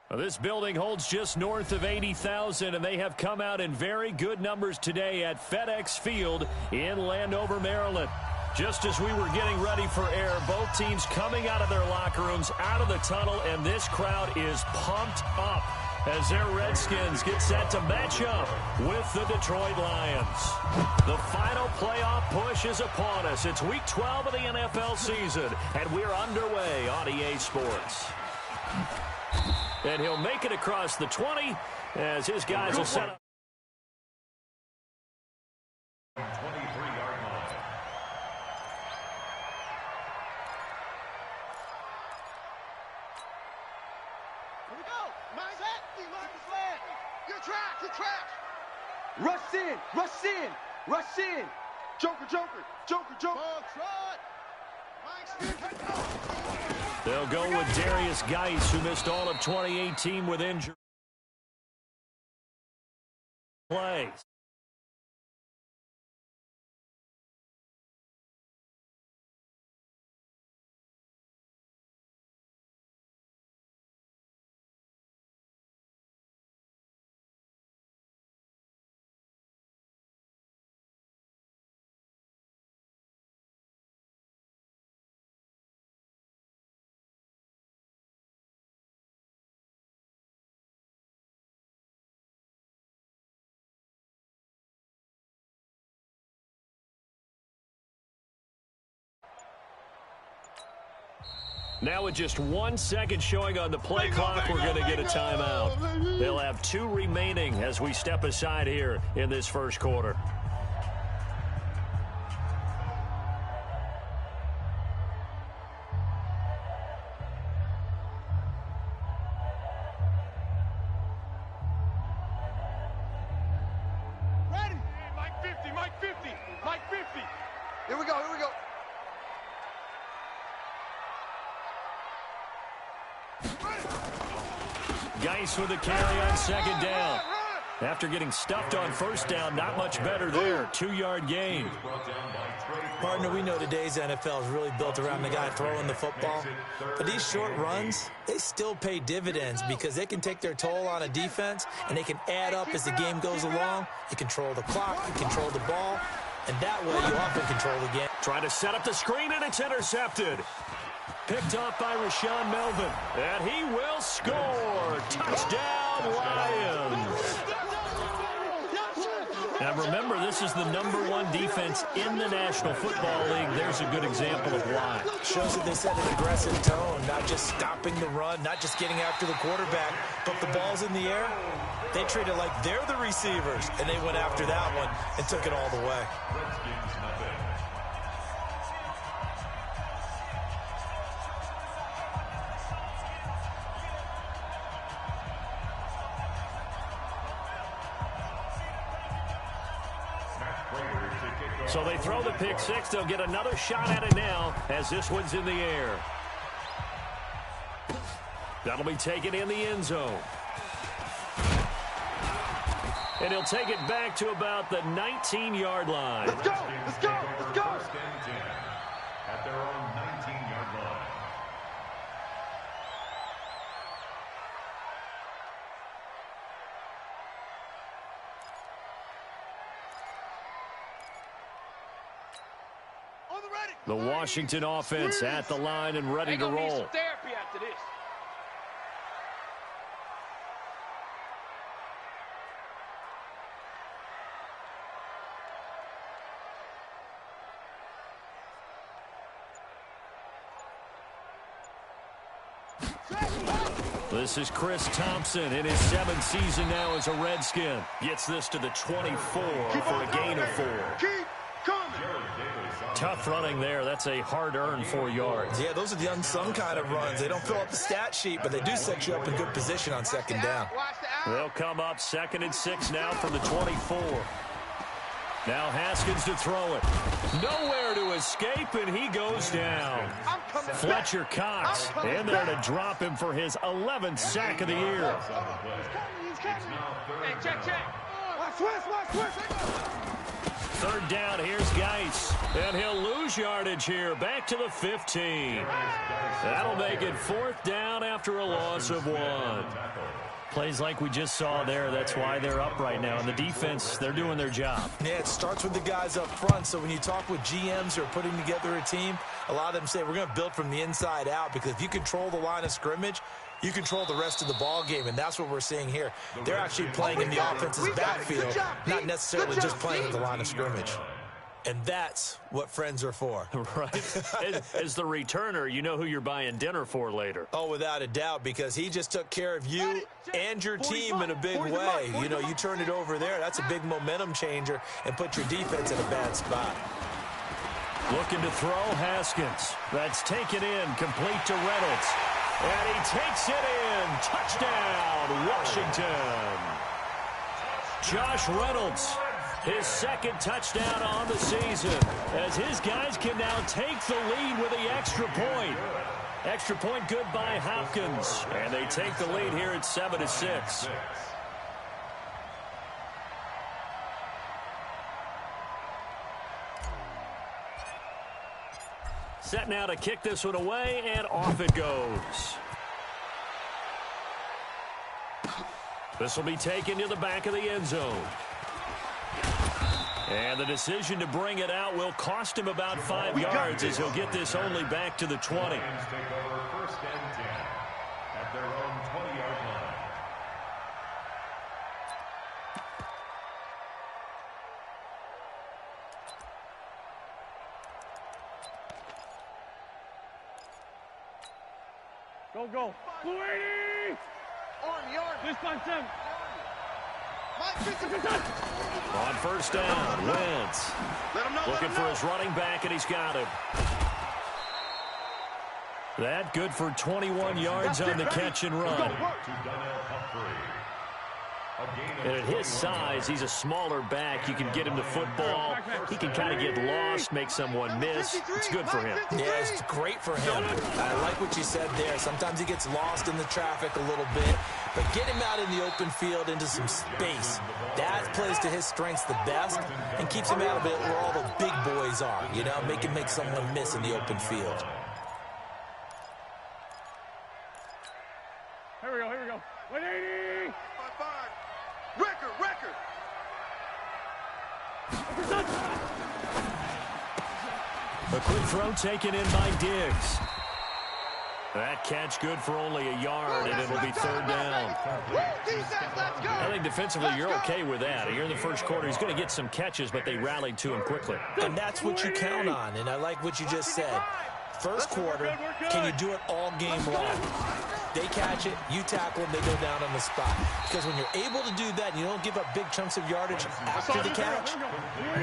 Well, this building holds just north of 80,000, and they have come out in very good numbers today at FedEx Field in Landover, Maryland. Just as we were getting ready for air, both teams coming out of their locker rooms, out of the tunnel, and this crowd is pumped up as their Redskins get set to match up with the Detroit Lions. The final playoff push is upon us. It's Week 12 of the NFL season, and we're underway on EA Sports. And he'll make it across the 20 as his guys will set up. 23-yard line. Here we go. Mind set. Mark the flag. Your track. Your track. Rush in. Rush in. Rush in. Joker, Joker. Joker, Joker. Ball trot. They'll go with Darius Geis, who missed all of 2018 with injury. Plays. Now with just 1 second showing on the play clock, we're going to get a timeout. They'll have 2 remaining as we step aside here in this first quarter. Ready. Mike 50. Mike 50. Mike 50. Here we go. Here we go. Geis with the carry on second down. After getting stuffed on first down, not much better there. 2-yard gain. Partner, we know today's NFL is really built around the guy throwing the football. But these short runs, they still pay dividends because they can take their toll on a defense, and they can add up as the game goes along. You control the clock, you control the ball, and that way you often control the game. Trying to set up the screen, and it's intercepted. Picked off by Rashaan Melvin, and he will score. Touchdown, Lions. Now remember, this is the #1 defense in the National Football League. There's a good example of why. Shows that they set an aggressive tone, not just stopping the run, not just getting after the quarterback, but the ball's in the air. They treat it like they're the receivers, and they went after that one and took it all the way. So they throw the pick six. They'll get another shot at it now as this one's in the air. That'll be taken in the end zone. And he'll take it back to about the 19-yard line. Let's go. Let's go. Let's go. At their own 19-yard line. The Washington offense at the line and ready to roll. Therapy after this. This is Chris Thompson in his 7th season now as a Redskin. Gets this to the 24 for a gain of 4. Keep coming. Tough running there. That's a hard-earned 4 yards. Yeah, those are the unsung kind of runs. They don't fill up the stat sheet, but they do set you up in good position on second down. They'll come up 2nd and 6 now from the 24. Now Haskins to throw it. Nowhere to escape, and he goes down. Fletcher Cox in there to drop him for his 11th sack of the year. Hey, check. Watch West. 3rd down, here's Geis. And he'll lose lose yardage here. Back to the 15. That'll make it 4th down after a loss of 1. Plays like we just saw there. That's why they're up right now. And the defense, they're doing their job. Yeah, it starts with the guys up front. So when you talk with GMs who are putting together a team, a lot of them say we're going to build from the inside out, because if you control the line of scrimmage, you control the rest of the ball game, and that's what we're seeing here. They're actually playing in the offense's backfield, not necessarily just playing at the line of scrimmage. And that's what friends are for. Right. As the returner, you know who you're buying dinner for later. Oh, without a doubt, because he just took care of you and your team in a big way. You know, you turn it over there. That's a big momentum changer and put your defense in a bad spot. Looking to throw, Haskins. That's taken in, complete to Reynolds. And he takes it in. Touchdown, Washington. Josh Reynolds, his 2nd touchdown on the season, as his guys can now take the lead with the extra point. Extra point good by Hopkins, and they take the lead here at 7-6. Set now to kick this one away, and off it goes. This will be taken to the back of the end zone. And the decision to bring it out will cost him about 5 yards, as he'll get this only back to the 20. Take over 1st and 10 at their own 20-yard line. Go. Flutie! Army. This punch him. On 1st down, Wentz looking for his running back, and he's got him. That good for 21 yards on the catch and run. And at his size, he's a smaller back. You can get him the football. He can kind of get lost, make someone miss. It's good for him. Yeah, it's great for him. I like what you said there. Sometimes he gets lost in the traffic a little bit, but get him out in the open field into some space. That plays to his strengths the best and keeps him out of it where all the big boys are. You know, make him make someone miss in the open field. Here we go. 180! Record! A quick throw taken in by Diggs. That catch good for only a yard, and it'll be 3rd down. I think defensively you're okay with that. Here in the 1st quarter, he's going to get some catches, but they rallied to him quickly. And that's what you count on, and I like what you just said. 1st quarter, can you do it all game long? They catch it, you tackle them, they go down on the spot. Because when you're able to do that, and you don't give up big chunks of yardage after the catch,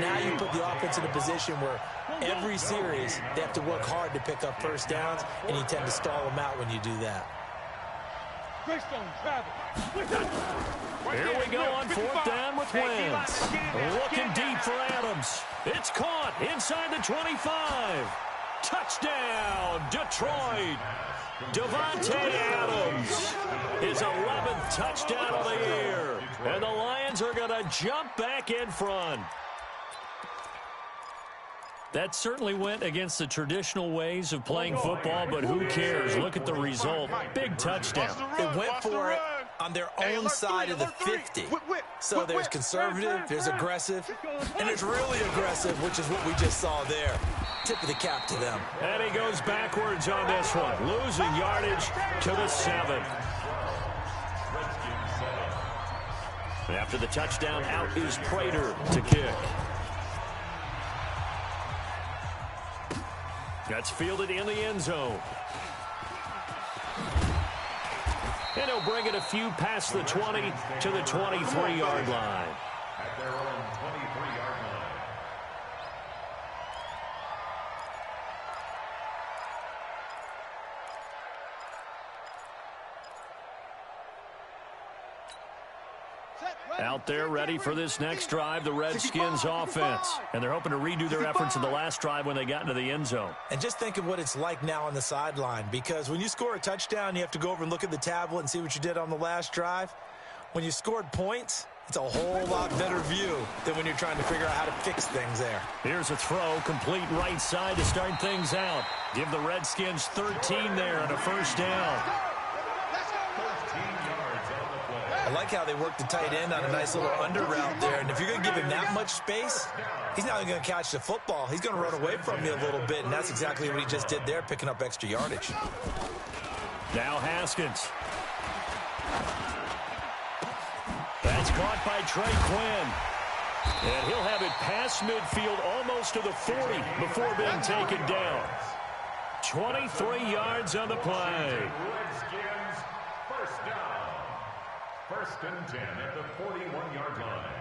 now you put the offense in a position where every series they have to work hard to pick up 1st downs, and you tend to stall them out when you do that. Here we go on 4th down with Wentz. Looking deep for Adams. It's caught inside the 25. Touchdown, Detroit. Devontae Adams, his 11th touchdown of the year. And the Lions are going to jump back in front. That certainly went against the traditional ways of playing football, but who cares? Look at the result. Big touchdown. They went for it on their own side of the 50. So there's conservative, there's aggressive, and there's really aggressive, which is what we just saw there. Tip of the cap to them. And he goes backwards on this one, losing yardage to the 7. And after the touchdown, out is Prater to kick. That's fielded in the end zone. And he'll bring it a few past the 20 to the 23-yard line. At their own 23-yard line. Out there ready for this next drive, the Redskins offense. And they're hoping to redo their efforts in the last drive when they got into the end zone. And just think of what it's like now on the sideline, because when you score a touchdown, you have to go over and look at the tablet and see what you did on the last drive. When you scored points, It's a whole lot better view than when you're trying to figure out how to fix things there. Here's a throw, complete right side to start things out. Give the Redskins 13 there and a first down. I like how they work the tight end on a nice little under route there. And if you're going to give him that much space, he's not only going to catch the football, he's going to run away from you a little bit. And that's exactly what he just did there, picking up extra yardage. Now Haskins. That's caught by Trey Quinn. And he'll have it past midfield almost to the 40 before being taken down. 23 yards on the play. Redskins, first down. First and 10 at the 41-yard line.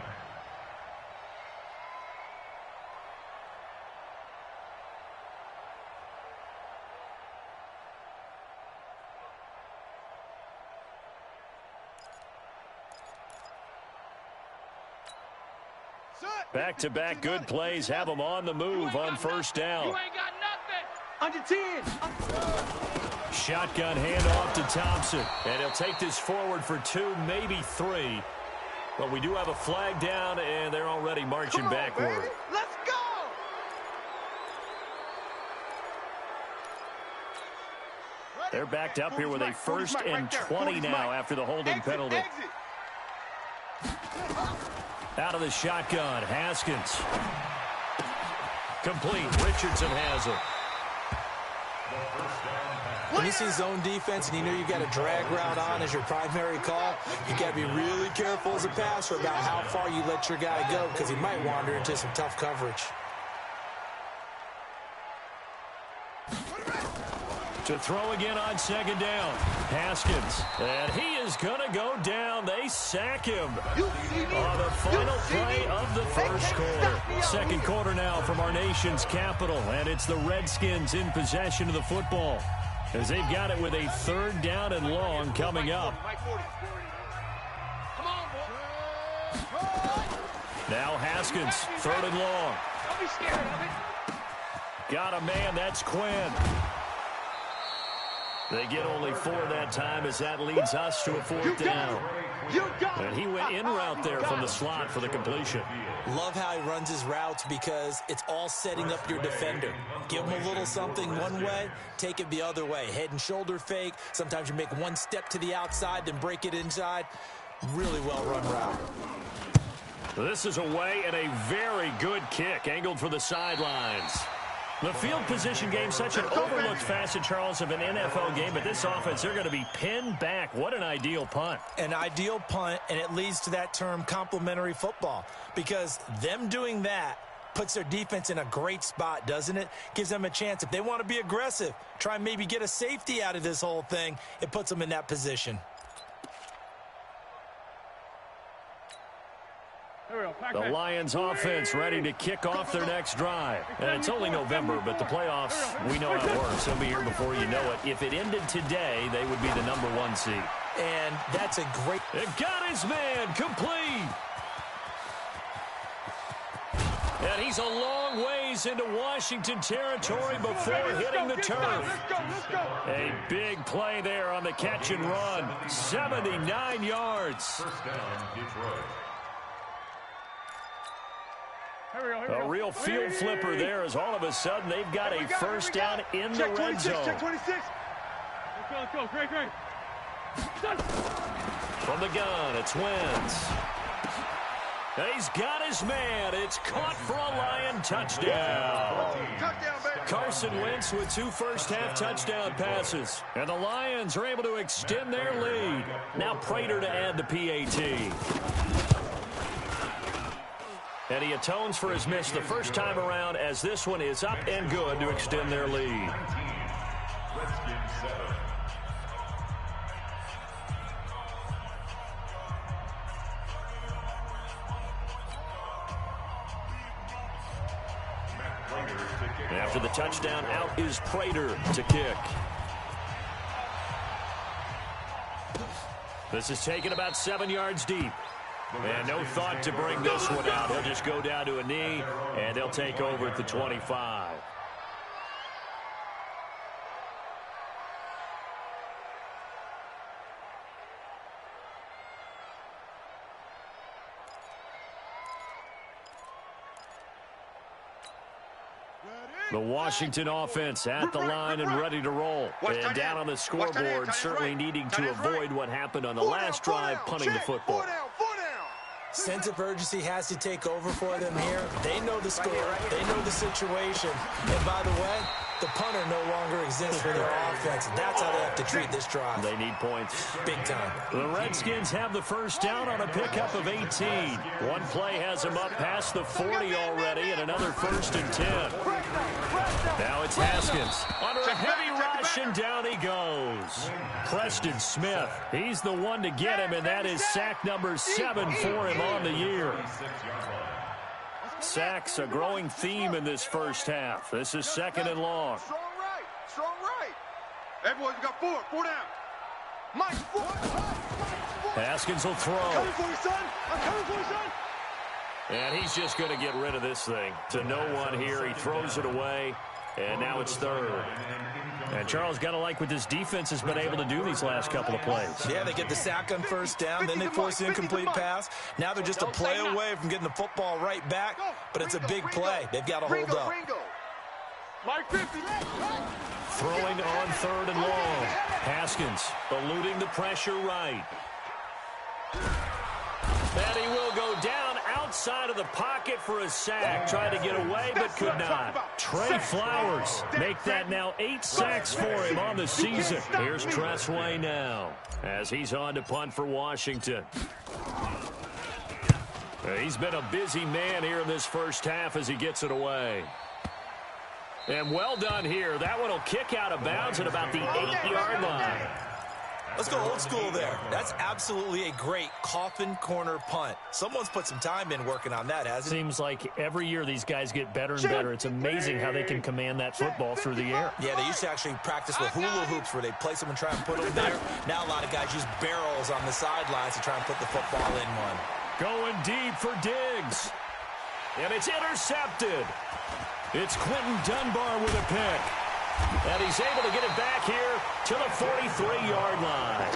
Back-to-back good plays have them on the move on first down. You ain't got nothing. Under 10. Shotgun handoff to Thompson. And he'll take this forward for 2, maybe 3. But we do have a flag down, and they're already marching backward. Baby. Let's go. They're backed up here with a first and 20 now after the holding penalty. Out of the shotgun, Haskins. Complete. Richardson has it. When you see zone defense and you know you got a drag route on as your primary call, you got to be really careful as a passer about how far you let your guy go because he might wander into some tough coverage. To throw again on second down. Haskins. And he is going to go down. They sack him on the final play of the first quarter. Second quarter now from our nation's capital. And it's the Redskins in possession of the football as they've got it with a third down and long coming up. Now Haskins, third and long. Don't be scared of it. Got a man. That's Quinn. They get only 4 that time as that leads us to a fourth down. And he went in route there from the slot for the completion. Love how he runs his routes because it's all setting up your defender. Give him a little something one way, take it the other way. Head and shoulder fake. Sometimes you make one step to the outside, then break it inside. Really well run route. This is away and a very good kick angled for the sidelines. The field position game, such an overlooked facet, Charles, of an NFL game, but this offense, they're going to be pinned back. What an ideal punt. An ideal punt, and it leads to that term complementary football, because them doing that puts their defense in a great spot, doesn't it? Gives them a chance. If they want to be aggressive, try and maybe get a safety out of this whole thing, it puts them in that position. The Lions offense ready to kick off their next drive. And it's only November, but the playoffs, we know how it works. They'll be here before you know it. If it ended today, they would be the #1 seed. And that's a great... It got his man complete. And he's a long ways into Washington territory before hitting the turf. A big play there on the catch and run. 79 yards. First down, Detroit. A real field flipper there as all of a sudden they've got a first down in the red zone. Check 26. Let's go. Great. From the gun, it's Wentz. He's got his man. It's caught for a Lion touchdown. Carson Wentz with 2 first-half touchdown passes. And the Lions are able to extend their lead. Now Prater to add the PAT. And he atones for his miss the first time around as this one is up and good to extend their lead. 19, Redskins 7. After the touchdown, out is Prater to kick. This is taken about 7 yards deep. And no thought to bring this one out. He'll just go down to a knee, and they'll take over at the 25. The Washington offense at the line and ready to roll. And down on the scoreboard, certainly needing to avoid what happened on the last drive, punting the football. Sense of urgency has to take over for them here. They know the score. They know the situation. And by the way, the punter no longer exists for their offense. That's how they have to treat this drive. They need points. Big time. The Redskins have the first down on a pickup of 18. One play has them up past the 40 already, and another 1st and 10. Now it's Haskins. Under a heavy rush, and down he goes. Preston Smith. He's the one to get him, and that is sack number 7 for him on the year. Sacks, a growing theme in this first half. This is 2nd and long. Strong right. Strong right. Everyone's got 4 down. Mike, 4. Haskins will throw. I'm coming for you, son. I'm coming for you, son. And he's just going to get rid of this thing. To no one here. He throws it away. And now it's 3rd. And Charles, got to like what this defense has been able to do these last couple of plays. Yeah, they get the sack on 1st down, then they force an incomplete pass. Now they're just a play away from getting the football right back, but it's a big play. They've got to hold up. Throwing on 3rd and long. Haskins eluding the pressure right. And he will go down outside of the pocket for a sack. Tried to get away, but could not. Trey Flowers make that now 8 sacks for him on the season. Here's Tressway now as he's on to punt for Washington. He's been a busy man here in this first half as he gets it away. And well done here. That one will kick out of bounds at about the 8-yard line. Let's go old school there. That's absolutely a great coffin corner punt. Someone's put some time in working on that, hasn't it? Seems like every year these guys get better and better. It's amazing how they can command that football through the air. Yeah, they used to actually practice with hula hoops where they place them and try and put them there. Now a lot of guys use barrels on the sidelines to try and put the football in one. Going deep for Diggs. And it's intercepted. It's Quentin Dunbar with a pick. And he's able to get it back here to the 43-yard line.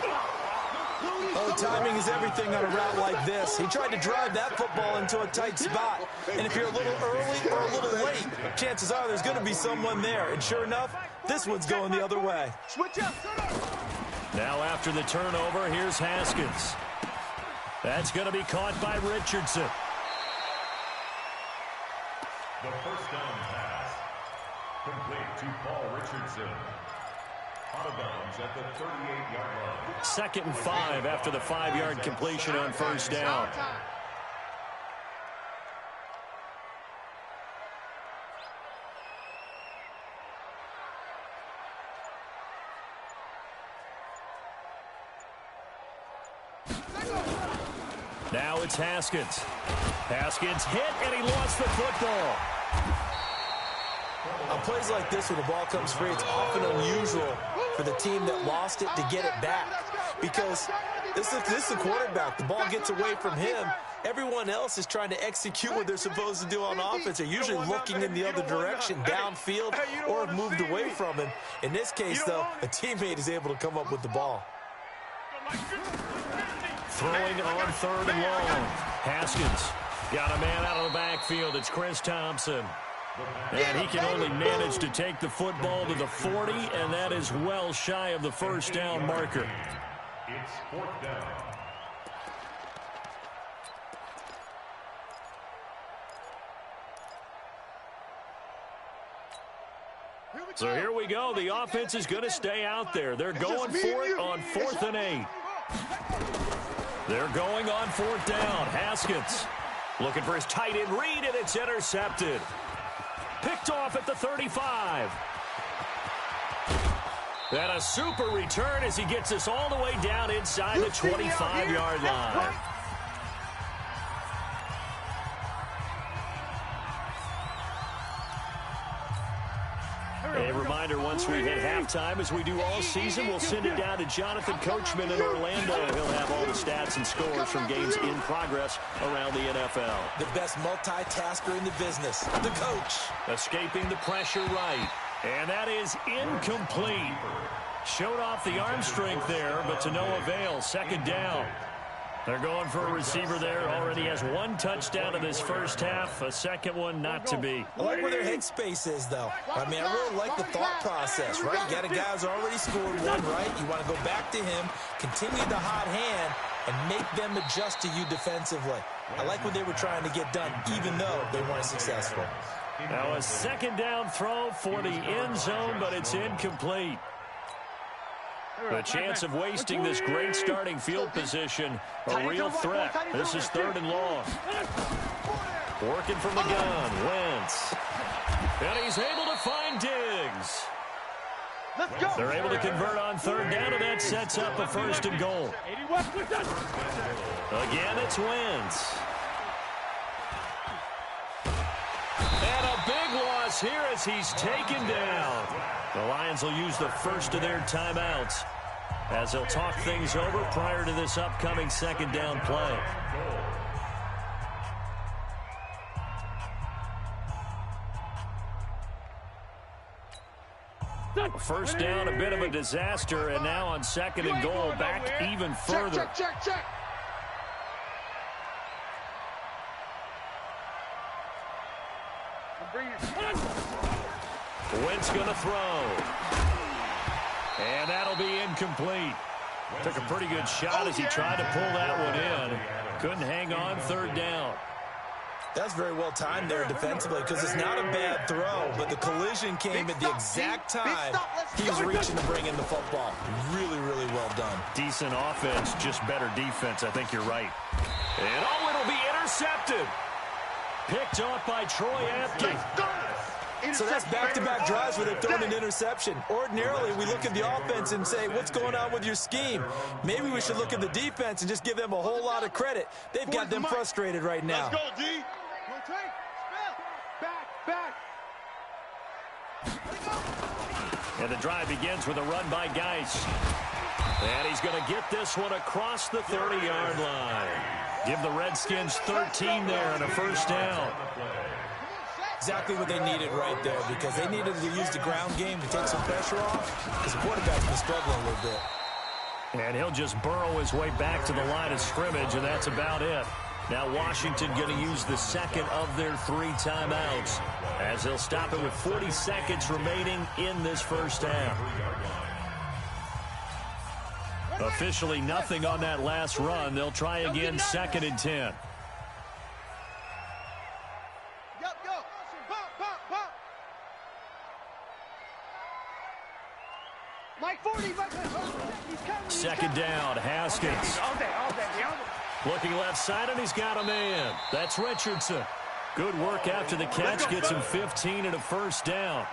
Oh, timing is everything on a route like this. He tried to drive that football into a tight spot. And if you're a little early or a little late, chances are there's going to be someone there. And sure enough, this one's going the other way. Now after the turnover, here's Haskins. That's going to be caught by Richardson. The first down pass, complete to Paul Richardson. Out of bounds at the 38-yard line. 2nd and 5 after the 5-yard completion on first down. Now it's Haskins. Haskins hit, and he lost the football. On plays like this, when the ball comes free, it's often unusual for the team that lost it to get it back. Because this is the quarterback. The ball gets away from him. Everyone else is trying to execute what they're supposed to do on offense. They're usually looking in the other direction, downfield, or have moved away from him. In this case, though, a teammate is able to come up with the ball. Throwing on 3rd and long. Haskins got a man out of the backfield. It's Chris Thompson. And he can only manage to take the football to the 40, and that is well shy of the first down marker. It's 4th down. So here we go. The offense is going to stay out there. They're going for it on 4th and 8. They're going on 4th down. Haskins looking for his tight end read, and it's intercepted. Picked off at the 35. And a super return as he gets us all the way down inside the 25-yard line. A reminder, once we hit halftime, as we do all season, we'll send it down to Jonathan Coachman in Orlando. He'll have all the stats and scores from games in progress around the NFL. The best multitasker in the business, the coach. Escaping the pressure right. And that is incomplete. Showed off the arm strength there, but to no avail. 2nd down. They're going for a receiver there. Already has one touchdown in this first half. A second one not to be. I like where their headspace is, though. I mean, I really like the thought process, right? You got a guy who's already scored one, right? You want to go back to him, continue the hot hand, and make them adjust to you defensively. I like what they were trying to get done, even though they weren't successful. Now a second down throw for the end zone, but it's incomplete. The chance of wasting this great starting field position, a real threat. This is 3rd and long. Working from the gun, Wentz. And he's able to find Diggs. They're able to convert on 3rd down, and that sets up a 1st and goal. Again, it's Wentz. And a big loss here as he's taken down. The Lions will use the first of their timeouts as they'll talk things over prior to this upcoming 2nd down play. First down, a bit of a disaster, and now on 2nd and goal, back even further. Check. Wentz going to throw. And that'll be incomplete. Took a pretty good shot as he tried to pull that one in. Couldn't hang on 3rd down. That's very well timed there defensively because it's not a bad throw, but the collision came at the exact time he was reaching to bring in the football. Really, really well done. Decent offense, just better defense. I think you're right. And it'll be intercepted. Picked off by Troy Apke. So that's back-to-back drives where they've thrown an interception. Ordinarily, we look at the offense and say, what's going on with your scheme? Maybe we should look at the defense and just give them a whole lot of credit. They've got them frustrated right now. Let's go, D. Back. And the drive begins with a run by Geis. And he's going to get this one across the 30-yard line. Give the Redskins 13 there and a 1st down. Exactly what they needed right there because they needed to use the ground game to take some pressure off because the quarterback's been struggling a little bit. And he'll just burrow his way back to the line of scrimmage, and that's about it. Now Washington going to use the 2nd of their 3 timeouts as they'll stop it with 40 seconds remaining in this first half. Officially nothing on that last run. They'll try again 2nd and 10. Mike 40. 2nd down, Haskins. Looking left side, and he's got a man. That's Richardson. Good work after the catch. Gets him 15 and a 1st down.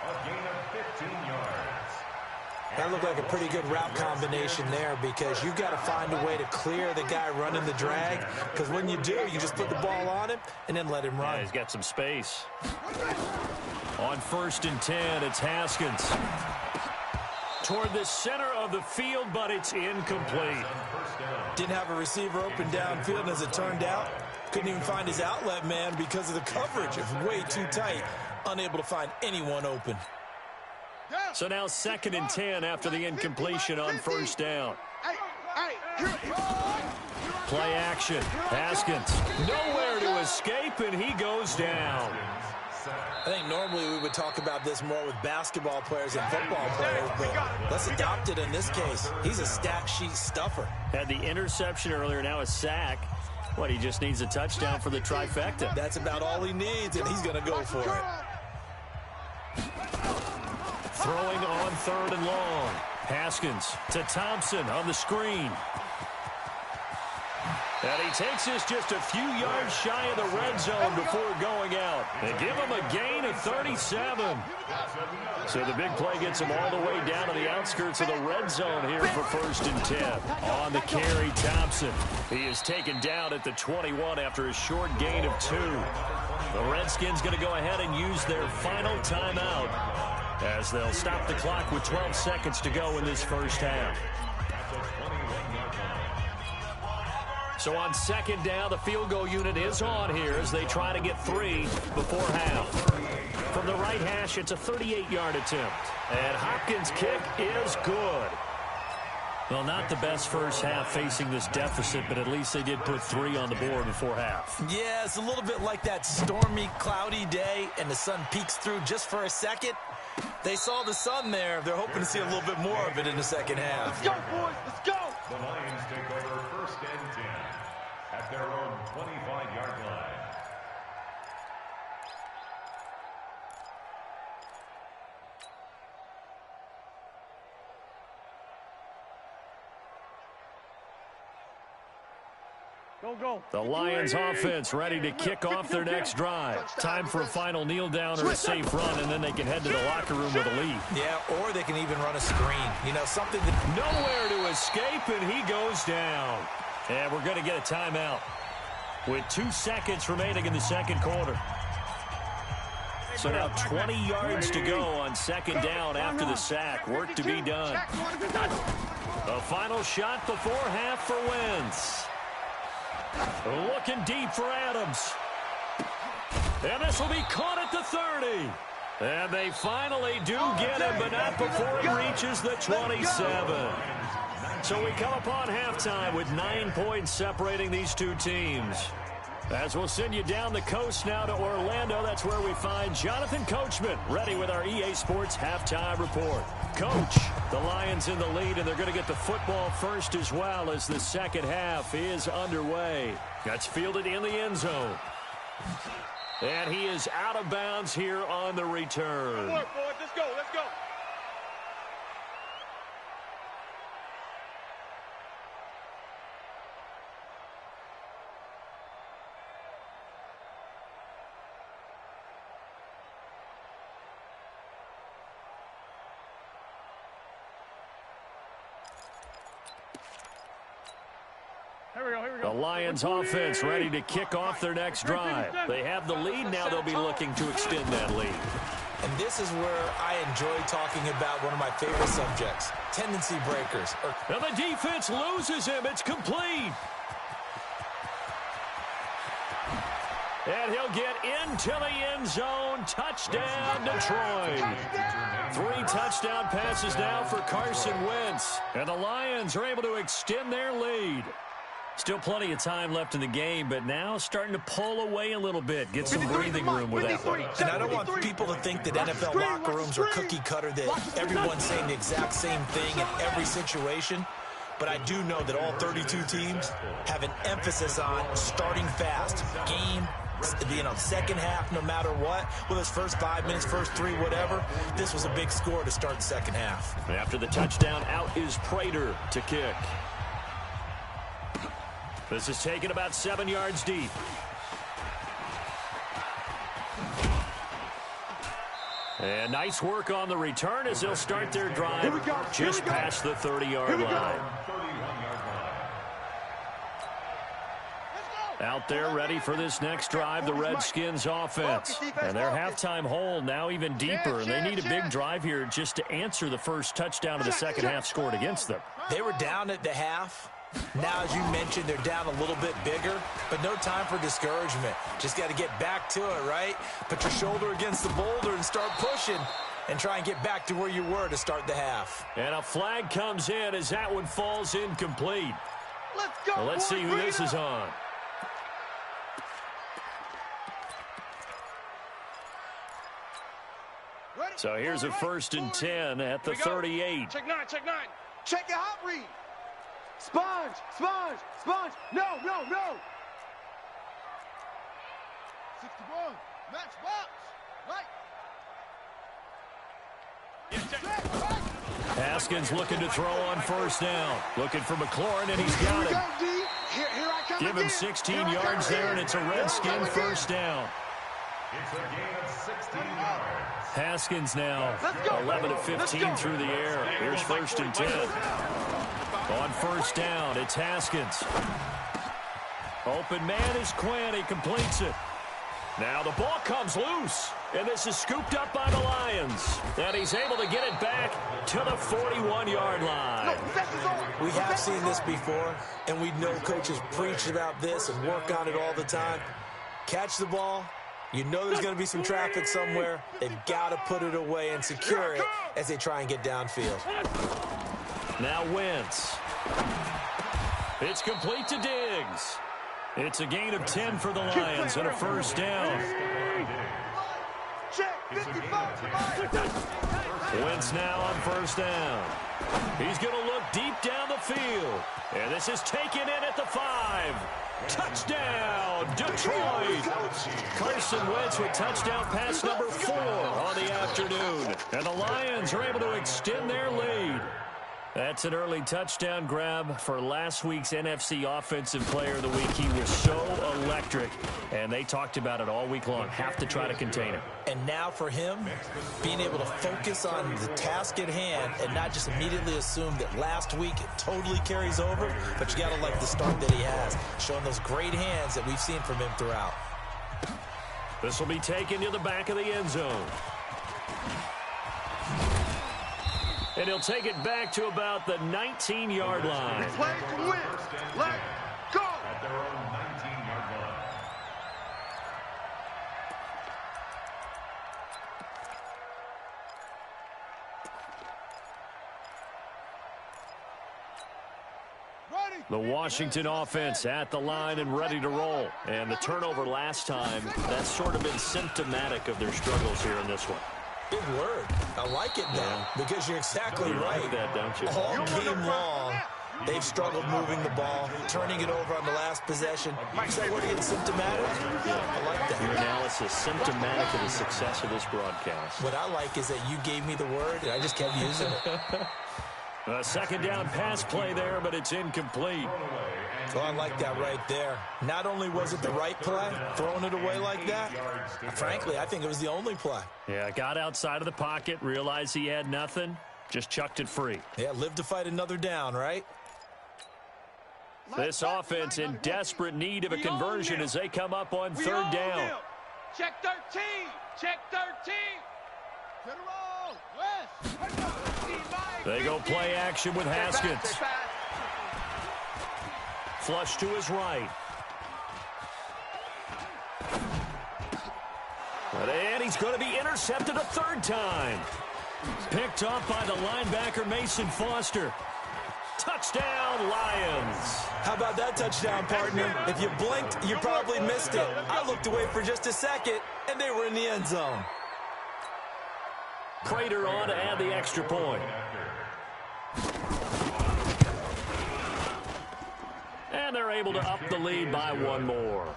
That looked like a pretty good route combination there because you've got to find a way to clear the guy running the drag because when you do, you just put the ball on him and then let him run. Yeah, he's got some space. On 1st and 10, it's Haskins. Toward the center of the field, but it's incomplete. Didn't have a receiver open downfield, and as it turned out, couldn't even find his outlet man because of the coverage. It was way too tight, unable to find anyone open. So now 2nd and 10 after the incompletion on 1st down. Play action. Haskins nowhere to escape, and he goes down. I think normally we would talk about this more with basketball players and football players, but let's adopt it in this case. He's a stat sheet stuffer. Had the interception earlier, now a sack. What, he just needs a touchdown for the trifecta. That's about all he needs, and he's going to go for it. Throwing on 3rd and long. Haskins to Thompson on the screen. And he takes this just a few yards shy of the red zone before going out. They give him a gain of 37. So the big play gets him all the way down to the outskirts of the red zone here for 1st and 10. On the carry, Thompson. He is taken down at the 21 after a short gain of 2. The Redskins going to go ahead and use their final timeout as they'll stop the clock with 12 seconds to go in this first half. So on 2nd down, the field goal unit is on here as they try to get 3 before half. From the right hash, it's a 38-yard attempt. And Hopkins' kick is good. Well, not the best first half facing this deficit, but at least they did put 3 on the board before half. Yeah, it's a little bit like that stormy, cloudy day, and the sun peeks through just for a second. They saw the sun there. They're hoping to see a little bit more of it in the second half. Let's go, boys. Let's go. The Lions take over 1st and 10 at their own 25-yard line. Go. The Lions offense ready to kick off their next drive. Time for a final kneel down or a safe run, and then they can head to the locker room with a lead. Yeah, or they can even run a screen. You know, something that... Nowhere to escape, and he goes down. And we're going to get a timeout with 2 seconds remaining in the second quarter. So now 20 yards to go on second down after the sack. Work to be done. A final shot before half for Wentz. Looking deep for Adams. And this will be caught at the 30. And they finally do get him, but not before he reaches the 27. So we come upon halftime with 9 points separating these two teams. As we'll send you down the coast now to Orlando, that's where we find Jonathan Coachman ready with our EA Sports halftime report. Coach, the Lions in the lead, and they're going to get the football first as well as the second half is underway. That's fielded in the end zone. And he is out of bounds here on the return. Good work, boys. Let's go. Here we go. The Lions offense ready to kick off their next drive. They have the lead. Now they'll be looking to extend that lead. And this is where I enjoy talking about one of my favorite subjects, tendency breakers. Now the defense loses him. It's complete. And he'll get into the end zone. Touchdown, Detroit. 3 touchdown passes now for Carson Wentz. And the Lions are able to extend their lead. Still plenty of time left in the game, but now starting to pull away a little bit. Get some breathing room with that one. And I don't want people to think that NFL locker rooms are cookie cutter, that everyone's saying the exact same thing in every situation. But I do know that all 32 teams have an emphasis on starting fast. Game, second half, no matter what. Whether it's first 5 minutes, first 3, whatever. This was a big score to start the second half. After the touchdown, out is Prater to kick. This is taken about 7 yards deep. And nice work on the return as they'll start their drive just past the 30-yard line. Out there ready for this next drive, the Redskins offense. And their halftime hole now even deeper. And they need a big drive here just to answer the first touchdown of the second half scored against them. They were down at the half. Now, as you mentioned, they're down a little bit bigger, but no time for discouragement. Just got to get back to it, right? Put your shoulder against the boulder and start pushing and try and get back to where you were to start the half. And a flag comes in as that one falls incomplete. Let's go. Well, let's see who this is on. So here's a 1st and 10 at the 38. Check 9. Check your hot read. Sponge. No. 61. Match box. Right. Haskins looking to throw on 1st down. Looking for McLaurin, and he's got it. Here I come. Give him 16 yards there, and it's a Redskin 1st down. It's a gain of 16 yards. Haskins now 11 of 15 through the air. Here's 1st and 10. On 1st down, it's Haskins. Open man is Quinn. He completes it. Now the ball comes loose, and this is scooped up by the Lions. And he's able to get it back to the 41-yard line. We have seen this before, and we know coaches preach about this and work on it all the time. Catch the ball. You know there's going to be some traffic somewhere. They've got to put it away and secure it as they try and get downfield. Now Wentz. It's complete to Diggs. It's a gain of 10 for the Lions and a first down. Wentz now on first down. He's going to look deep down the field. And this is taken in at the 5. Touchdown, Detroit. Carson Wentz with touchdown pass number 4 on the afternoon. And the Lions are able to extend their lead. That's an early touchdown grab for last week's NFC Offensive Player of the Week. He was so electric, and they talked about it all week long. Have to try to contain him. And now for him, being able to focus on the task at hand and not just immediately assume that last week it totally carries over, but you got to like the start that he has, showing those great hands that we've seen from him throughout. This will be taken to the back of the end zone. And he'll take it back to about the 19-yard line. Play to win. Let go. At their own 19-yard line. The Washington offense at the line and ready to roll. And the turnover last time, that's sort of been symptomatic of their struggles here in this one. Big word. I like it now because you're exactly right. Like that, don't you? All game long, they've struggled moving the ball, turning it over on the last possession. Is that word again, symptomatic? Yeah. I like that. Your analysis, symptomatic of the success of this broadcast. What I like is that you gave me the word, and I just kept using it. A second down pass play there, but it's incomplete. So I like that right there. Not only was it the right play, throwing it away like that, frankly, I think it was the only play. Yeah, got outside of the pocket, realized he had nothing, just chucked it free. Yeah, live to fight another down, right? This offense in desperate need of a conversion as they come up on third down. Check 13. Check 13. To the roll. West. They go play action with Haskins. Flush to his right. And he's going to be intercepted a third time. Picked off by the linebacker, Mason Foster. Touchdown, Lions. How about that touchdown, partner? If you blinked, you probably missed it. I looked away for just a second, and they were in the end zone. Prater on to add the extra point. And they're able to up the lead by one more.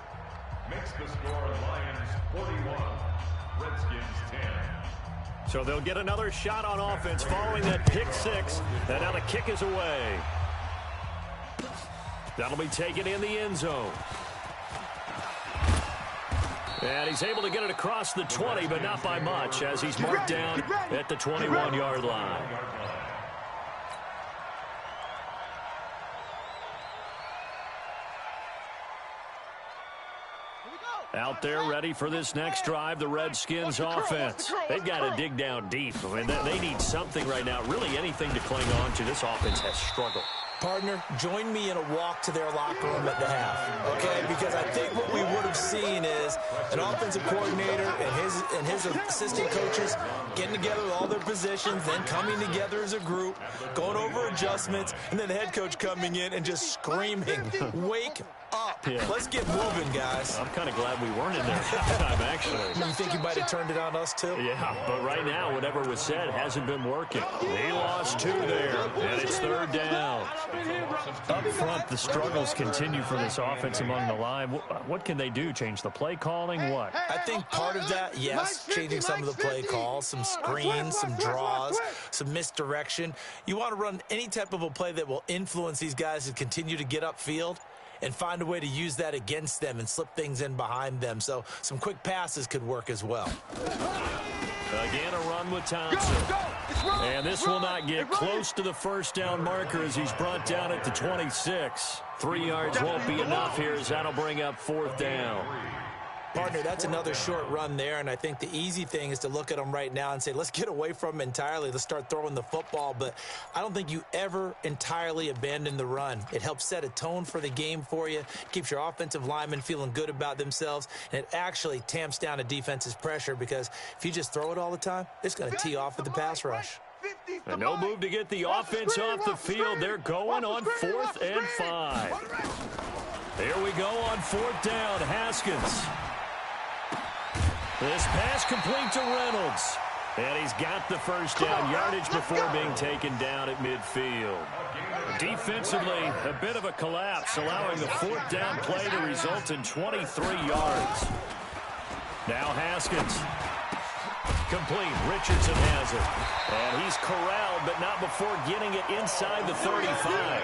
Makes the score Lions 41, Redskins 10. So they'll get another shot on offense following that pick six. And now the kick is away. That'll be taken in the end zone. And he's able to get it across the 20, but not by much, as he's marked down at the 21-yard line. Out there ready for this next drive, the Redskins offense. They've got to dig down deep. I mean, they need something right now, really anything to cling on to. This offense has struggled. Partner, join me in a walk to their locker room at the half, okay? Because I think what we would have seen is an offensive coordinator and his assistant coaches getting together with all their positions, then coming together as a group, going over adjustments, and then the head coach coming in and just screaming, wake up. Yeah. Let's get moving, guys. I'm kind of glad we weren't in there that time, actually. You think you might have turned it on us, too? Yeah, but right now, whatever was said hasn't been working. He lost 2 there, and it's third down. Up front, the struggles continue for this offense among the line. What can they do? Change the play calling? What? I think part of that, yes, changing some of the play calls, some screens, some draws, some misdirection. You want to run any type of a play that will influence these guys to continue to get upfield and find a way to use that against them and slip things in behind them. So some quick passes could work as well. Again, a run with Thompson. And this will not get close to the first down marker as he's brought down at the 26. 3 yards won't be enough here as that'll bring up fourth down. Partner, that's another short run there, and I think the easy thing is to look at them right now and say, let's get away from them entirely. Let's start throwing the football, but I don't think you ever entirely abandon the run. It helps set a tone for the game for you, keeps your offensive linemen feeling good about themselves, and it actually tamps down a defense's pressure because if you just throw it all the time, it's going to tee off with the pass rush. And no move to get the offense off the field. They're going on 4th and 5. Here we go on 4th down. Haskins. This pass complete to Reynolds. And he's got the first down yardage before being taken down at midfield. Defensively, a bit of a collapse, allowing the 4th down play to result in 23 yards. Now Haskins. Complete. Richardson has it. And he's corralled, but not before getting it inside the 35.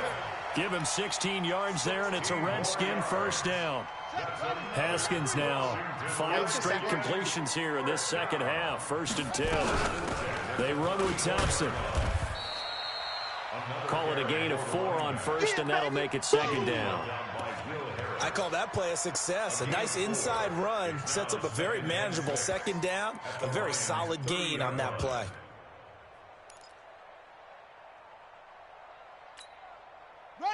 Give him 16 yards there, and it's a Redskin first down. Haskins now 5 straight completions here in this second half. 1st and 10. They run with Thompson. Call it a gain of 4 on 1st, and that'll make it 2nd down. I call that play a success. A nice inside run sets up a very manageable 2nd down. A very solid gain on that play.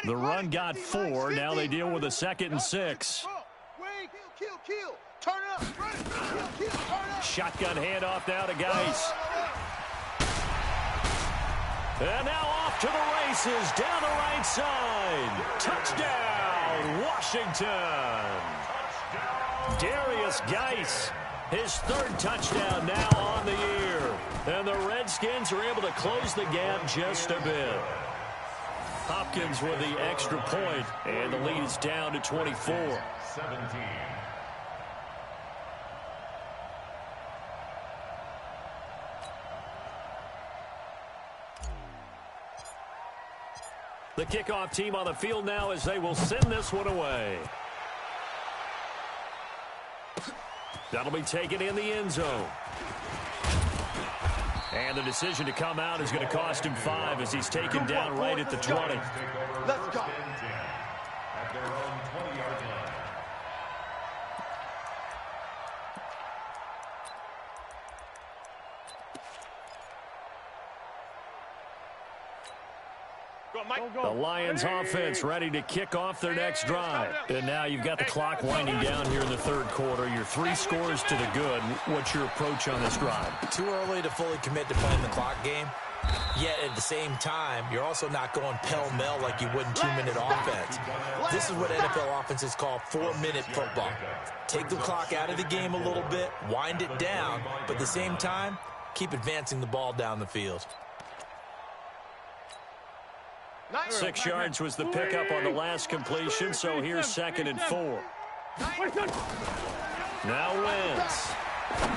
The run got 4. Now they deal with a 2nd and 6. Kill. Turn up. Kill. Turn up. Shotgun handoff now to Geis. And now off to the races down the right side. Touchdown, Washington. Darius Geis, his 3rd touchdown now on the year. And the Redskins are able to close the gap just a bit. Hopkins with the extra point, and the lead is down to 24. 17. The kickoff team on the field now as they will send this one away. That'll be taken in the end zone. And the decision to come out is going to cost him 5 as he's taken down right at the 20. Let's go. At their own 20-yard line. The Lions offense ready to kick off their next drive. And now you've got the clock winding down here in the 3rd quarter. You're 3 scores to the good. What's your approach on this drive? Too early to fully commit to playing the clock game. Yet at the same time, you're also not going pell-mell like you would in 2-minute offense. This is what NFL offenses call 4-minute football. Take the clock out of the game a little bit, wind it down, but at the same time, keep advancing the ball down the field. 6 yards was the pickup on the last completion, so here's 2nd and 4. Now Wentz.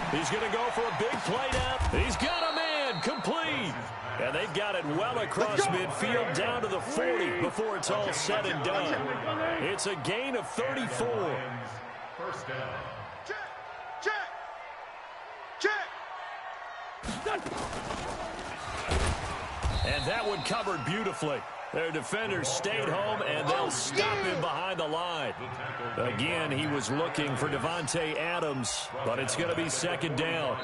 He's going to go for a big play down. He's got a man complete. And they've got it well across midfield down to the 40 before it's all said and done. It's a gain of 34. First down. Check. And that one covered beautifully. Their defenders stayed home, and they'll stop him behind the line. Again, he was looking for Devontae Adams, but it's going to be 2nd down.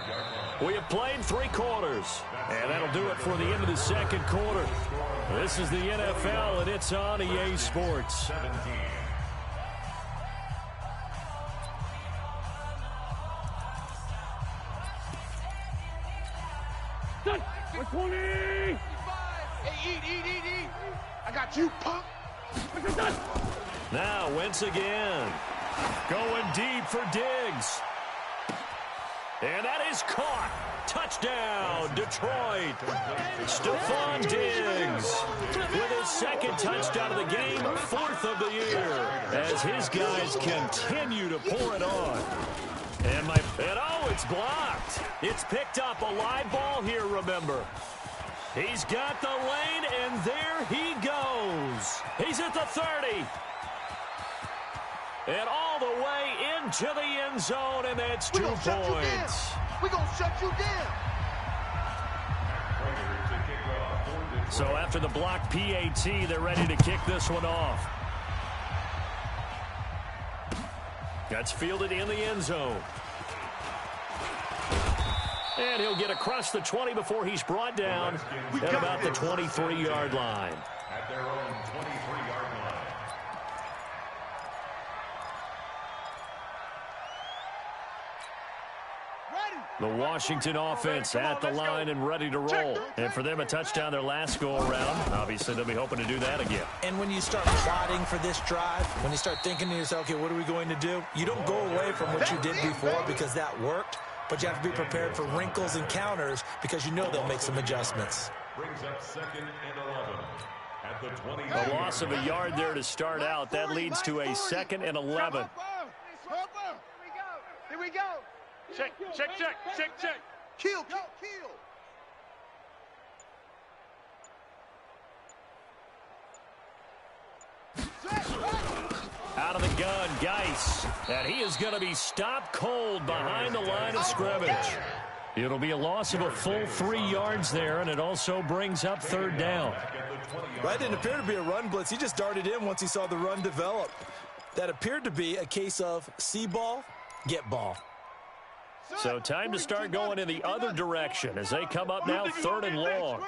We have played 3 quarters, and that'll do it for the end of the 2nd quarter. This is the NFL, and it's on EA Sports. 17. Hey, eat. I got you, punk. Now Wentz again. Going deep for Diggs. And that is caught. Touchdown, Detroit. Stephon Diggs with his 2nd touchdown of the game, 4th of the year, as his guys continue to pour it on. And it's blocked. It's picked up a live ball here, remember. He's got the lane, and there he goes. He's at the 30. And all the way into the end zone, and that's 2 points. We're going to shut you down. So after the blocked PAT, they're ready to kick this one off. That's fielded in the end zone. And he'll get across the 20 before he's brought down at about the 23-yard line. At their own 23-yard line. The Washington offense at the line and ready to roll. And for them, a touchdown their last go-around. Obviously, they'll be hoping to do that again. And when you start plotting for this drive, when you start thinking to yourself, okay, what are we going to do? You don't go away from what you did before because that worked, but you have to be prepared for wrinkles and counters because you know they'll make some adjustments. Brings up 2nd and 11 at the 20. A loss of a yard there to start out. That leads to a 2nd and 11. Here we go. Check. Kill. Out of the gun, Geis. And he is going to be stopped cold behind the line of scrimmage. It'll be a loss of a full 3 yards there, and it also brings up 3rd down. That didn't appear to be a run blitz. He just darted in once he saw the run develop. That appeared to be a case of see ball, get ball. So time to start going in the other direction as they come up now 3rd and long.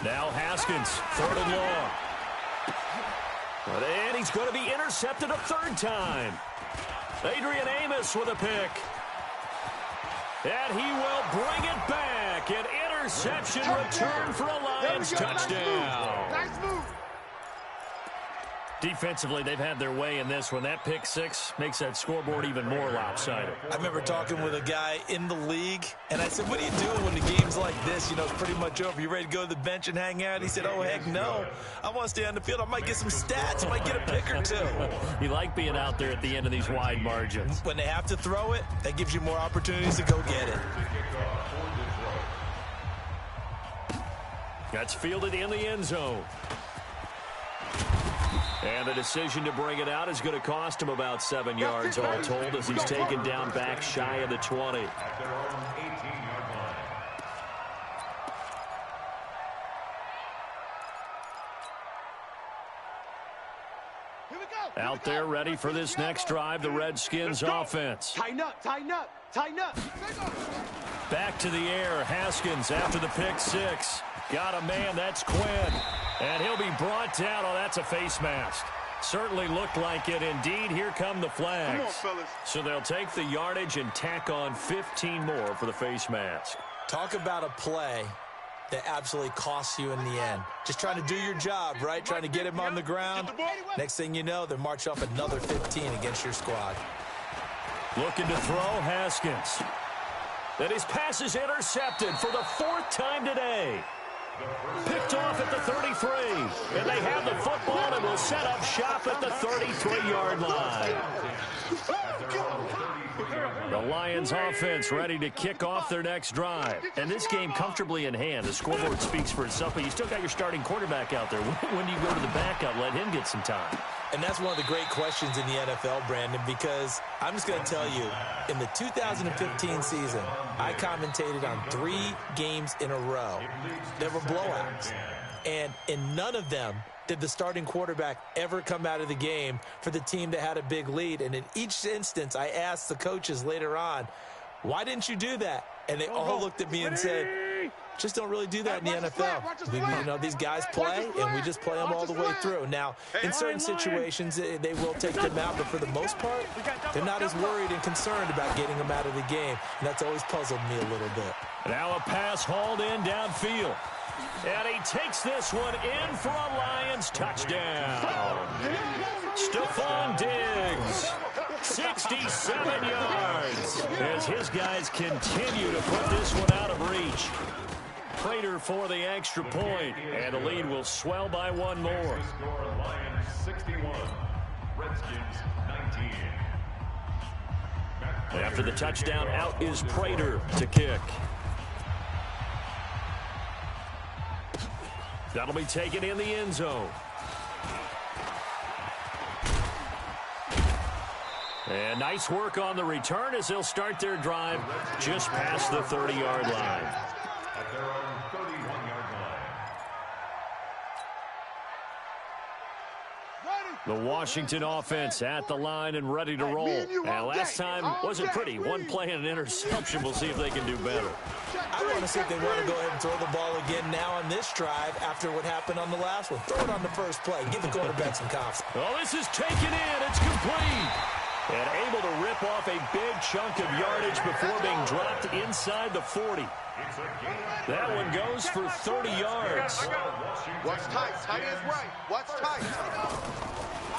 Now Haskins, 3rd and long. And he's going to be intercepted a 3rd time. Adrian Amos with a pick. And he will bring it back. An interception return for a Lions touchdown. Nice move. Defensively, they've had their way in this one. That pick 6 makes that scoreboard even more lopsided. I remember talking with a guy in the league, and I said, what are you doing when the game's like this? You know, it's pretty much over. You ready to go to the bench and hang out? He said, oh, heck no. I want to stay on the field. I might get some stats. I might get a pick or 2. You like being out there at the end of these wide margins. When they have to throw it, that gives you more opportunities to go get it. That's fielded in the end zone. And the decision to bring it out is going to cost him about 7 yards all told as he's taken down back shy of the 20. At their own 18-yard line. Out there ready for this next drive, the Redskins offense. Tighten up. Back to the air, Haskins after the pick 6. Got a man, that's Quinn. And he'll be brought down. Oh, that's a face mask. Certainly looked like it. Indeed, here come the flags. Come on, fellas. So they'll take the yardage and tack on 15 more for the face mask. Talk about a play that absolutely costs you in the end. Just trying to do your job, right? Trying to get him on the ground. Next thing you know, they're marching off another 15 against your squad. Looking to throw, Haskins. And his pass is intercepted for the 4th time today. Picked off at the 33. And they have the football and will set up shop at the 33-yard line. The Lions offense ready to kick off their next drive. And this game comfortably in hand. The scoreboard speaks for itself, but you still got your starting quarterback out there. When do you go to the backup, let him get some time? And that's one of the great questions in the NFL, Brandon, because I'm just going to tell you, in the 2015 season, I commentated on 3 games in a row. There were blowouts. And in none of them did the starting quarterback ever come out of the game for the team that had a big lead. And in each instance, I asked the coaches later on, why didn't you do that? And they all looked at me and said, just don't really do that in the NFL. You know, these guys play, and we just play them all the way through. Now, in certain situations, they will take them out, but for the most part, they're not as worried and concerned about getting them out of the game, and that's always puzzled me a little bit. Now a pass hauled in downfield. And he takes this one in for a Lions touchdown. Stephon Diggs, 67 yards, as his guys continue to put this one out of reach. Prater for the extra point, and the lead will swell by 1 more. Score Lions 61, Redskins 19. After the touchdown, out is Prater to kick. That'll be taken in the end zone. And nice work on the return as they'll start their drive just past the 30-yard line. At their own 31-yard line. The Washington offense at the line and ready to roll. And last time wasn't pretty. One play and an interception. We'll see if they can do better. I want to see if they want to go ahead and throw the ball again now on this drive after what happened on the last one. Throw it on the first play. Give the quarterback some confidence. Oh, this is taken in. It's complete. And able to rip off a big chunk of yardage before being dropped inside the 40. That one goes for 30 yards. What's tight? Tight is right. What's tight?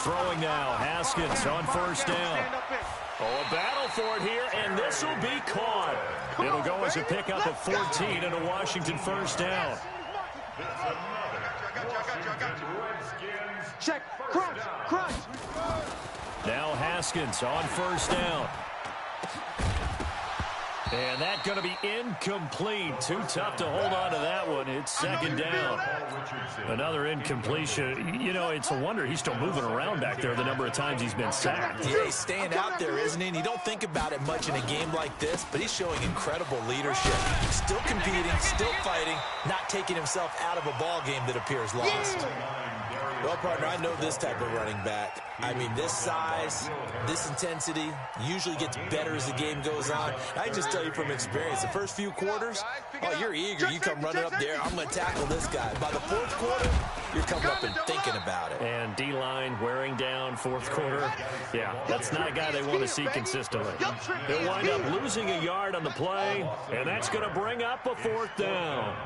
Throwing now, Haskins on first down. Oh, a battle for it here, and this will be caught. It'll go as a pickup of 14 and a Washington first down. Check. Crunch. Crunch. Now Haskins on first down. And that's going to be incomplete. Too tough to hold on to that one. It's second down. Another incompletion. You know, it's a wonder he's still moving around back there the number of times he's been sacked. Yeah, he's staying out there, isn't he? And you don't think about it much in a game like this, but he's showing incredible leadership. Still competing, still fighting, not taking himself out of a ball game that appears lost. Well, partner, I know this type of running back. I mean, this size, this intensity usually gets better as the game goes on. I can just tell you from experience, the first few quarters, oh, you're eager. You come running up there, I'm going to tackle this guy. By the fourth quarter, you're coming up and thinking about it. And D-line wearing down fourth quarter. Yeah, that's not a guy they want to see consistently. They'll wind up losing a yard on the play, and that's going to bring up a fourth down.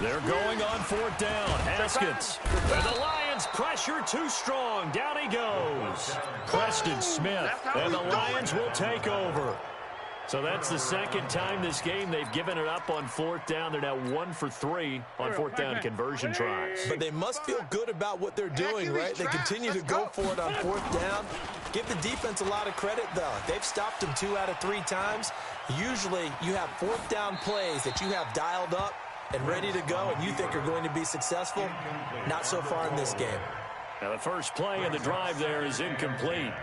They're going on fourth down. Haskins. And the Lions pressure too strong. Down he goes. Preston Smith. And the Lions will take over. So that's the second time this game they've given it up on fourth down. They're now 1 for 3 on fourth down conversion tries. But they must feel good about what they're doing, right? They continue to go for it on fourth down. Give the defense a lot of credit, though. They've stopped them 2 out of 3 times. Usually you have fourth down plays that you have dialed up and ready to go and you think are going to be successful. Not so far in this game. Now the first play in the drive there is incomplete.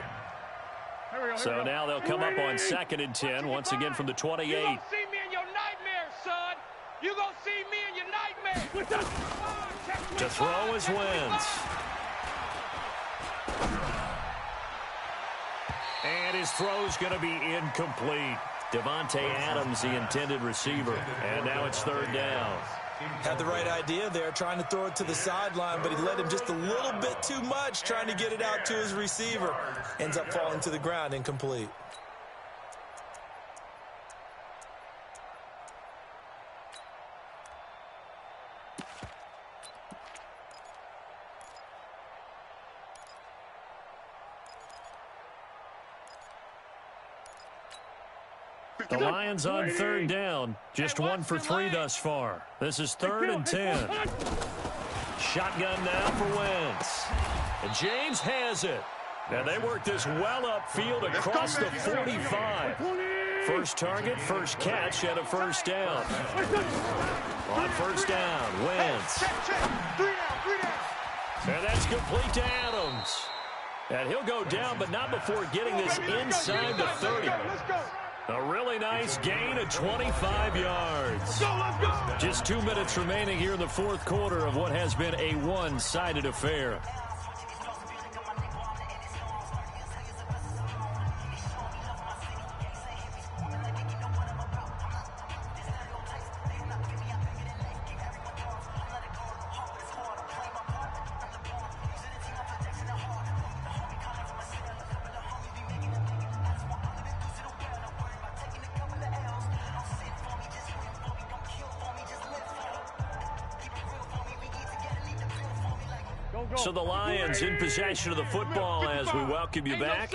So now they'll come up on 2nd and 10 once again from the 28. You gonna see me in your nightmares, son. You gonna see me in your nightmares. To throw is Wentz. And his throw's going to be incomplete. Devontae Adams, the intended receiver. And now it's 3rd down. Had the right idea there, trying to throw it to the sideline, but he led him just a little bit too much, trying to get it out to his receiver. Ends up falling to the ground, incomplete. The Lions on 3rd down. Just 1 for 3 thus far. This is 3rd and 10. Shotgun now for Wentz. And James has it. And they work this well upfield across the 45. First target, first catch, and a first down. On first down, Wentz. And that's complete to Adams. And he'll go down, but not before getting this inside the 30. A really nice gain of 25 yards. Just 2 minutes remaining here in the 4th quarter of what has been a one-sided affair. So the Lions in possession of the football as we welcome you back.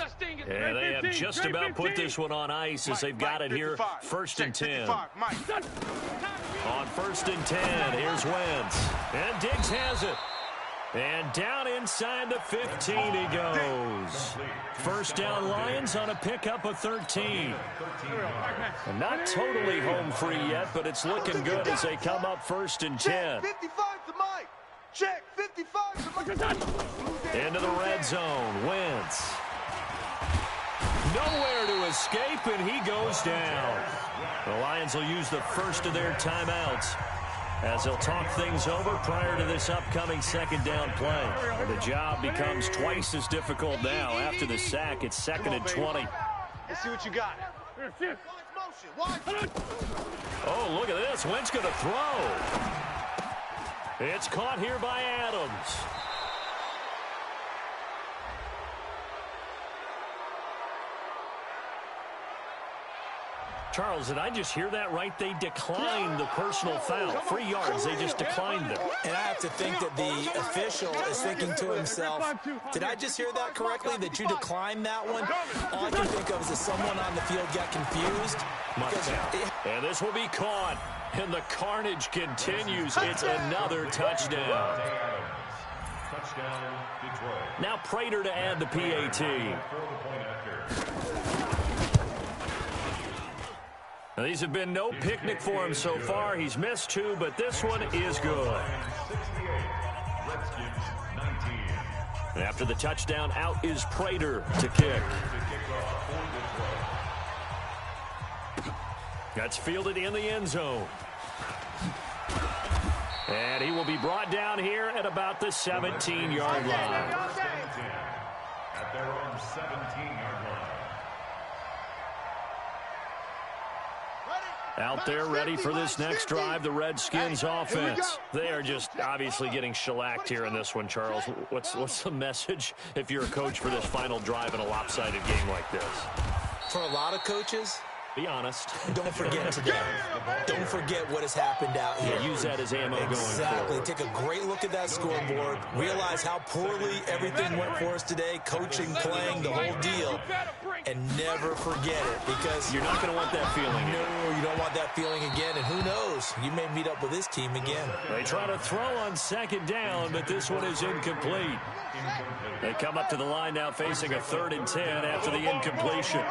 And they have just about put this one on ice as they've got it here. 1st and 10. On 1st and 10, here's Wentz. And Diggs has it. And down inside the 15 he goes. First down Lions on a pickup of 13. And not totally home free yet, but it's looking good as they come up 1st and 10. 55 to Mike. Check 55 to Mike. Into the red zone, Wentz. Nowhere to escape, and he goes down. The Lions will use the first of their timeouts. as he'll talk things over prior to this upcoming second down play. And the job becomes twice as difficult now. After the sack, it's second and 20. Let's see what you got. Oh, look at this. Wentz going to throw. It's caught here by Adams. Charles, did I just hear that right? They declined the personal foul. 3 yards, they just declined it. And I have to think that the official is thinking to himself, did I just hear that correctly, that you declined that one? All I can think of is that someone on the field got confused. And this will be caught. And the carnage continues. It's another touchdown. Now Prater to add the PAT. Now, these have been no picnic for him so far. He's missed 2, but this one is good. And after the touchdown, out is Prater to kick. That's fielded in the end zone. And he will be brought down here at about the 17-yard line. At their own 17-yard line. Out there ready for this next drive, the Redskins offense. They are just obviously getting shellacked here in this one, Charles. What's the message if you're a coach for this final drive in a lopsided game like this? For a lot of coaches, be honest. don't forget today. Don't forget what has happened out here. Yeah, use that as ammo going forward. Exactly. Take a great look at that scoreboard. Realize how poorly everything went for us today. Coaching, playing, the whole deal. And never forget it, because you're not going to want that feeling. No, you don't want that feeling again. And who knows? You may meet up with this team again. They try to throw on second down, but this one is incomplete. They come up to the line now facing a 3rd and 10 after the incompletion.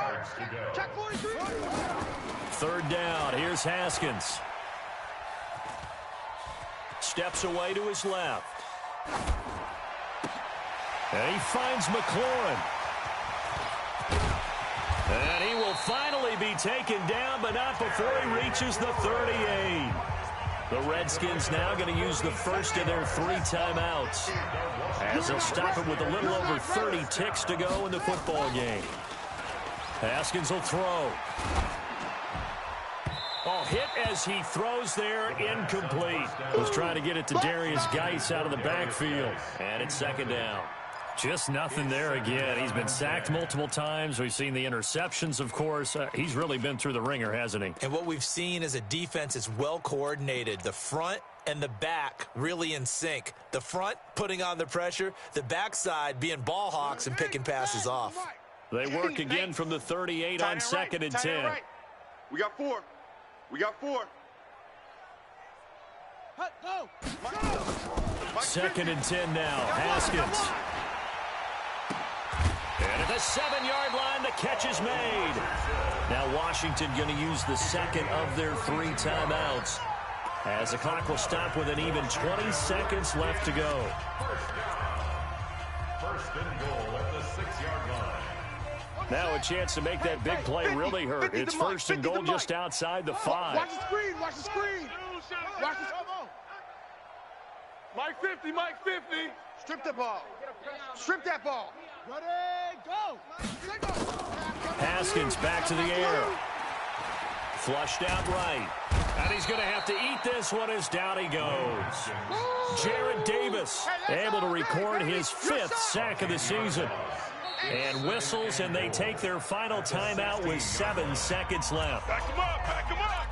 3rd down. Here's Haskins. Steps away to his left. And he finds McLaurin. And he will finally be taken down, but not before he reaches the 38. The Redskins now going to use the first of their 3 timeouts, as they'll stop it with a little over 30 ticks to go in the football game. Haskins will throw. Oh, hit as he throws there, incomplete. Was trying to get it to Darius Geis out of the backfield. And it's 2nd down. Just nothing there again. He's been sacked multiple times. We've seen the interceptions, of course. He's really been through the ringer, hasn't he? And what we've seen is a defense that's well coordinated. The front and the back really in sync. The front putting on the pressure. The backside being ball hawks and picking passes off. They work again from the 38 on 2nd and 10. We got 4. We got 4. 2nd and 10 now. Haskins. And at the 7-yard line, the catch is made. Now Washington going to use the 2nd of their 3 timeouts, as the clock will stop with an even 20 seconds left to go. First and goal at the 6-yard line. Now a chance to make that big play really hurt. It's 1st and goal just outside the 5. Watch the screen. Watch the screen. Watch the Mike 50, Mike 50. Strip the ball. Strip that ball. Ready, go. Haskins back to the air. Flushed out right. And he's going to have to eat this one as down he goes. Jared Davis able to record his 5th sack of the season. And whistles, and they take their final timeout with 7 seconds left. Back him up, back him up.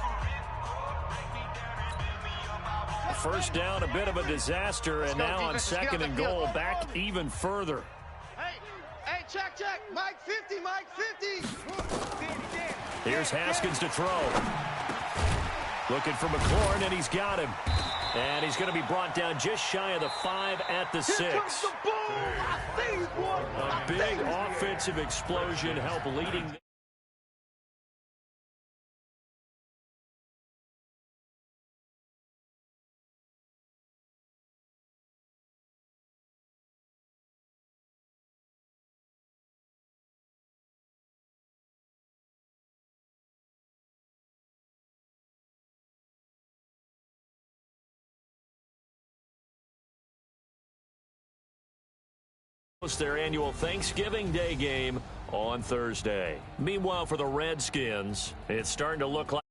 1st down, a bit of a disaster, and now on 2nd and goal, back even further. Hey, check. Mike 50, Mike 50. Here's Haskins to throw. Looking for McLaurin, and he's got him. And he's going to be brought down just shy of the 5 at the 6. A big offensive explosion help leading. their annual Thanksgiving Day game on Thursday. Meanwhile, for the Redskins, it's starting to look like